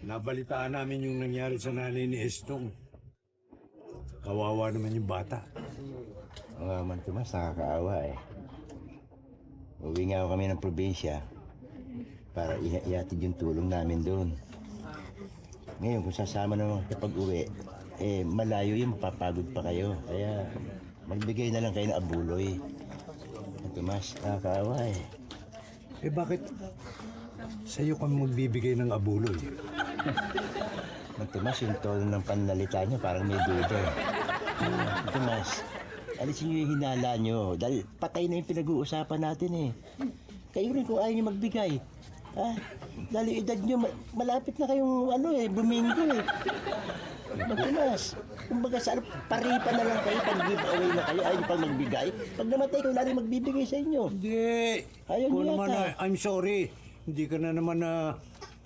Nabalitaan namin yung nangyari sa nanay ni Estong. Kawawa naman yung bata. Oo man, Tomas, nakakaawa eh. Uwi nga ako kami ng probinsya para ihatid yung tulong namin doon. Ngayon, kung sasama naman kapag uwi, malayo yun, mapapagod pa kayo. Kaya magbigay na lang kayo ng abuloy. Tomas, nakakaawa eh. Eh bakit sa'yo kami magbibigay ng abuloy? Tomas, yung tono ng panlalita nyo parang may duda. Tomas, alisin nyo yung hinala nyo. Dahil patay na yung pinag-uusapan natin eh. Kayo rin kung ayaw nyo magbigay. Ha? Dahil yung edad nyo, malapit na kayong buminggo eh. Tomas, kumbaga saan, paripa na lang kayo, pag give away na kayo, ayaw nyo pang magbigay. Pag namatay kayo, lalo magbibigay sa inyo. Hindi. Ayaw Kung niya naman, yata. I'm sorry. Hindi ka na naman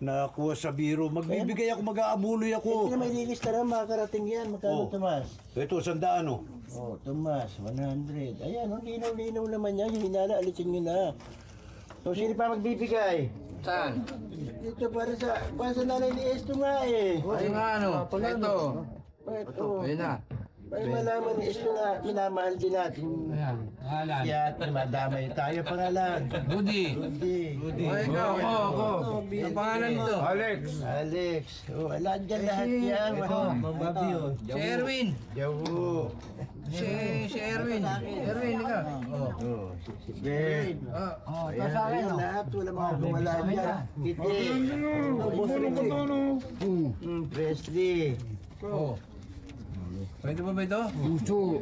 nakakuha sa biro. Magbibigay ako, mag-aabuloy ako. Hindi na may lilista na makakarating yan. Magkano, Oh. Tomas? Ito, 100 oh. Oh, Tomas, 100. Ayan, linaw-linaw naman yan. Yung hinala, alisin nyo na. So, sino pa magbibigay? Saan? Ito para sa nanay ni Esto nga eh. Ay nga ano, ito. Ito. Ayun na. Para malaman ni Esto na minamahal din natin. Ayan, pangalan. Kaya madamay tayo pangalan. Budi. Rudy. Ay, ikaw, ako. Ang pangalan nito? Alex. Alex. Oh, lahat dyan lahat yan. Ito, mababi yun. Si Erwin. Yawu. Si Erwin. Erwin, ikaw. Oh. Oh, si Ben. Oh, Ayan, ayun lahat. Wala mga kumala dyan. Kiti. Presley. Oh. Pwede ba ito? So,